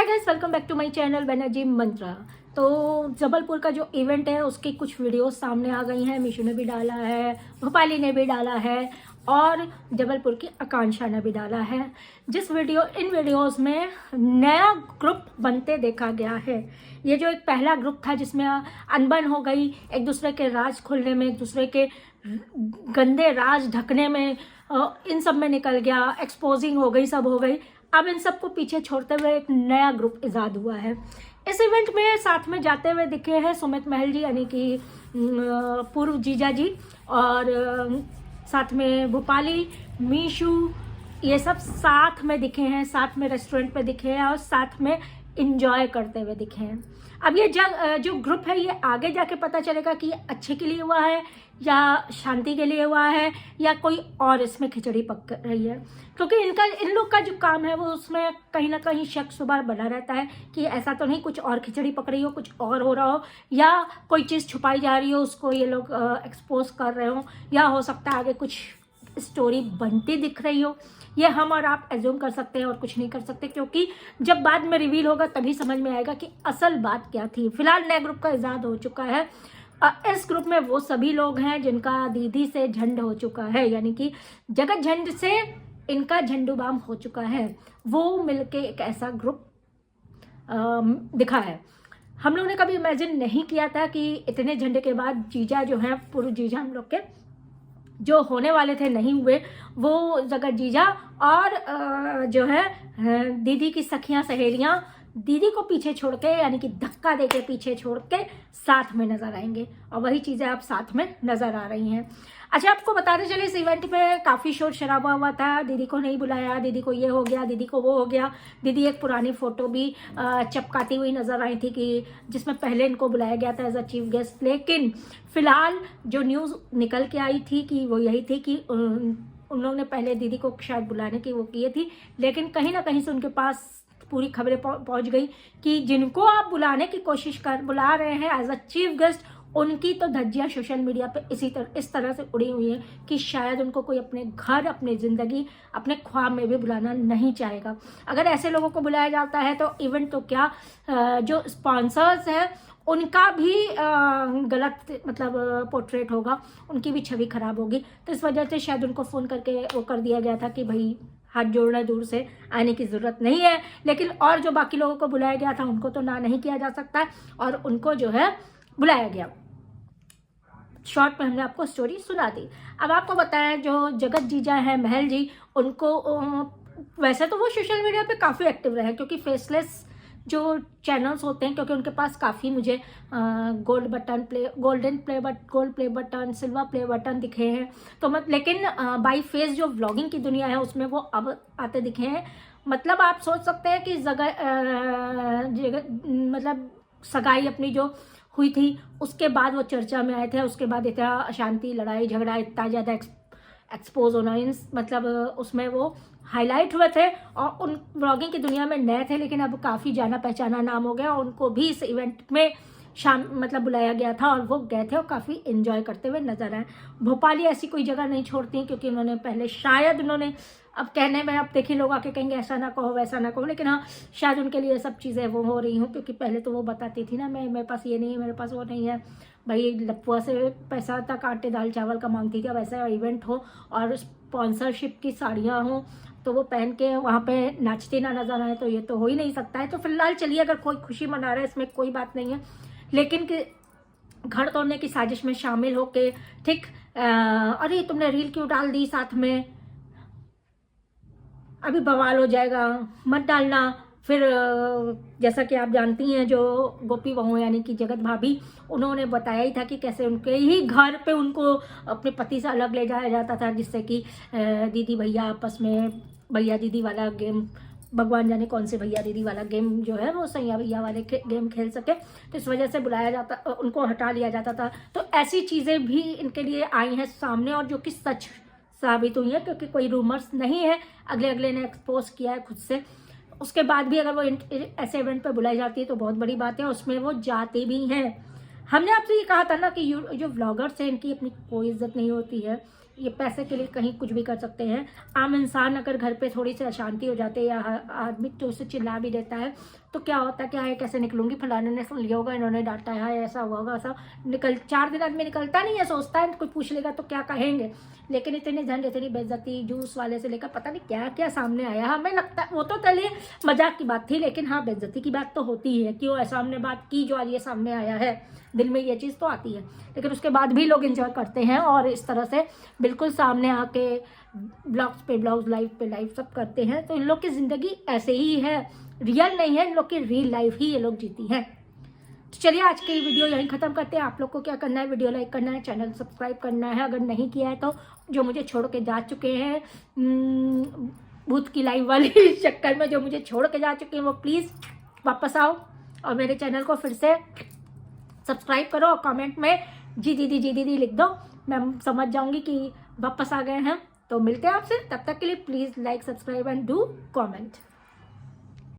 Hi guys, welcome back to my channel Banerjee Mantra. तो जबलपुर का जो इवेंट है उसकी कुछ वीडियोस सामने आ गई हैं। मीशू ने भी डाला है, भोपाली ने भी डाला है और जबलपुर की आकांक्षा ने भी डाला है। इन वीडियोस में नया ग्रुप बनते देखा गया है। ये जो एक पहला ग्रुप था जिसमें अनबन हो गई, एक दूसरे के राज खोलने में, एक दूसरे के गंदे राज ढकने में, इन सब में निकल गया, एक्सपोजिंग हो गई, सब हो गई। अब इन सबको पीछे छोड़ते हुए एक नया ग्रुप इजाद हुआ है। इस इवेंट में साथ में जाते हुए दिखे हैं सुमित महल जी, यानी कि पूर्व जीजा जी, और साथ में भोपाली, मीशू, ये सब साथ में दिखे हैं, साथ में रेस्टोरेंट पे दिखे हैं और साथ में इंजॉय करते हुए दिखे हैं। अब ये जो ग्रुप है ये आगे जाके पता चलेगा कि ये अच्छे के लिए हुआ है या शांति के लिए हुआ है या कोई और इसमें खिचड़ी पक रही है, क्योंकि इन लोग का जो काम है वो उसमें कहीं ना कहीं शक शुबा बना रहता है कि ऐसा तो नहीं कुछ और खिचड़ी पक रही हो, कुछ और हो रहा हो, या कोई चीज़ छुपाई जा रही हो, उसको ये लोग एक्सपोज कर रहे हो, या हो सकता है आगे कुछ स्टोरी बनती दिख रही हो। ये हम और आप एज्यूम कर सकते हैं और कुछ नहीं कर सकते, क्योंकि जब बाद में रिवील होगा तभी समझ में आएगा कि असल बात क्या थी। फिलहाल नए ग्रुप का इजाद हो चुका है। इस ग्रुप में वो सभी लोग हैं जिनका दीदी से झंड हो चुका है, यानी कि जगत झंड से इनका झंडूबाम हो चुका है। वो मिलके एक ऐसा ग्रुप दिखा है। हम लोग ने कभी इमेजिन नहीं किया था कि इतने झंडे के बाद जीजा जो हैं, पूर्व जीजा हम लोग के जो होने वाले थे नहीं हुए, वो जगत जीजा और जो है दीदी की सखियां सहेलियां दीदी को पीछे छोड़ के, यानी कि धक्का देके पीछे छोड़ के साथ में नजर आएंगे, और वही चीजें आप साथ में नजर आ रही हैं। अच्छा, आपको बताते चले इस इवेंट में काफ़ी शोर शराबा हुआ था। दीदी को नहीं बुलाया, दीदी को ये हो गया, दीदी को वो हो गया। दीदी एक पुरानी फोटो भी चपकाती हुई नजर आई थी कि जिसमें पहले इनको बुलाया गया था एज अ चीफ गेस्ट, लेकिन फिलहाल जो न्यूज़ निकल के आई थी कि वो यही थी कि उन लोगों ने पहले दीदी को शायद बुलाने की वो किए थी, लेकिन कहीं ना कहीं से उनके पास पूरी खबरें पहुंच गई कि जिनको आप बुलाने की बुला रहे हैं एज अ चीफ गेस्ट, उनकी तो धज्जियां सोशल मीडिया पे इस तरह से उड़ी हुई हैं कि शायद उनको कोई अपने घर, अपनी ज़िंदगी, अपने ख्वाब में भी बुलाना नहीं चाहेगा। अगर ऐसे लोगों को बुलाया जाता है तो इवेंट तो क्या, जो स्पॉन्सर्स हैं उनका भी गलत मतलब पोर्ट्रेट होगा, उनकी भी छवि खराब होगी। तो इस वजह से शायद उनको फ़ोन करके वो कर दिया गया था कि भाई हाथ जोड़ना, दूर से आने की ज़रूरत नहीं है। लेकिन और जो बाकी लोगों को बुलाया गया था उनको तो ना नहीं किया जा सकता, और उनको जो है बुलाया गया। शॉर्ट में हमने आपको स्टोरी सुना दी। अब आपको बताएं, जो जगत जीजा है, महल जी, उनको वैसे तो वो सोशल मीडिया पे काफ़ी एक्टिव रहे, क्योंकि फेसलेस जो चैनल्स होते हैं, क्योंकि उनके पास काफ़ी मुझे gold play button, silver play button दिखे हैं। तो लेकिन बाई फेस जो व्लॉगिंग की दुनिया है उसमें वो अब आते दिखे हैं। मतलब आप सोच सकते हैं कि मतलब सगाई अपनी जो हुई थी उसके बाद वो चर्चा में आए थे, उसके बाद इतना अशांति, लड़ाई झगड़ा, इतना ज़्यादा एक्सपोज होना, मतलब उसमें वो हाईलाइट हुए थे और उन ब्लॉगिंग की दुनिया में नए थे, लेकिन अब काफ़ी जाना पहचाना नाम हो गया और उनको भी इस इवेंट में मतलब बुलाया गया था और वो गए थे और काफ़ी एंजॉय करते हुए नजर आए। भोपाली ऐसी कोई जगह नहीं छोड़ती, क्योंकि उन्होंने पहले शायद अब कहने में, अब देखिए लोग आके कहेंगे ऐसा ना कहो वैसा ना कहो, लेकिन हाँ शायद उनके लिए सब चीज़ें वो हो रही हूँ, क्योंकि पहले तो वो बताती थी ना, मेरे पास ये नहीं है, मेरे पास वो नहीं है, भाई लपुआ से पैसा तक आटे दाल चावल का मांगती थी। अब ऐसा इवेंट हो और स्पॉन्सरशिप की साड़ियाँ हों तो वो पहन के वहाँ पे नाचती ना नजर आए, तो ये तो हो ही नहीं सकता है। तो फिलहाल चलिए, अगर कोई खुशी मना रहा है इसमें कोई बात नहीं है, लेकिन कि घर तोड़ने की साजिश में शामिल होके, ठीक, अरे तुमने रील क्यों डाल दी साथ में, अभी बवाल हो जाएगा, मत डालना। फिर जैसा कि आप जानती हैं, जो गोपी बहू यानी कि जगत भाभी, उन्होंने बताया ही था कि कैसे उनके ही घर पे उनको अपने पति से अलग ले जाया जाता था, जिससे कि दीदी भैया आपस में भैया दीदी वाला गेम, भगवान जाने कौन से भैया दीदी वाला गेम जो है वो सैया भैया वाले गेम खेल सके, तो इस वजह से बुलाया जाता, उनको हटा लिया जाता था। तो ऐसी चीज़ें भी इनके लिए आई हैं सामने, और जो कि सच साबित हुई है, क्योंकि कोई रूमर्स नहीं है, अगले ने एक्सपोज किया है खुद से। उसके बाद भी अगर वो ऐसे इवेंट पे बुलाई जाती है तो बहुत बड़ी बात है, उसमें वो जाती भी हैं। हमने आपसे ये कहा था ना कि जो व्लॉगर्स हैं इनकी अपनी कोई इज्जत नहीं होती है, ये पैसे के लिए कहीं कुछ भी कर सकते हैं। आम इंसान अगर घर पे थोड़ी सी अशांति हो जाती है या आदमी तो उसे चिल्ला भी देता है तो क्या होता है कि हाँ कैसे निकलूंगी, फलाने ने सुन लिया होगा, इन्होंने डांटा है, ऐसा हुआ होगा, ऐसा 4 दिन आदमी निकलता नहीं है, सोचता है कोई पूछ लेगा तो क्या कहेंगे। लेकिन इतनी झंड, इतनी बेइज्जती, जूस वाले से लेकर पता नहीं क्या क्या सामने आया। हमें लगता है वो तो चलिए मजाक की बात थी, लेकिन हाँ बेइज्जती की बात तो होती ही है। क्यों ऐसा हमने बात की जो आज ये सामने आया है, दिल में ये चीज़ तो आती है, लेकिन उसके बाद भी लोग एंजॉय करते हैं और इस तरह से बिल्कुल सामने आके ब्लॉग्स पे ब्लॉग्स, लाइव पे लाइव सब करते हैं। तो इन लोग की ज़िंदगी ऐसे ही है, रियल नहीं है, इन लोग की रियल लाइफ ही ये लोग जीती हैं। तो चलिए आज की वीडियो यहीं ख़त्म करते हैं। आप लोग को क्या करना है, वीडियो लाइक करना है, चैनल सब्सक्राइब करना है अगर नहीं किया है तो। जो मुझे छोड़ के जा चुके हैं भूत की लाइव वाली चक्कर में, जो मुझे छोड़ के जा चुके हैं, वो प्लीज़ वापस आओ और मेरे चैनल को फिर से सब्सक्राइब करो और कमेंट में जी दीदी लिख दो। मैं समझ जाऊंगी कि वापस आ गए हैं। तो मिलते हैं आपसे, तब तक के लिए please like, subscribe and do comment.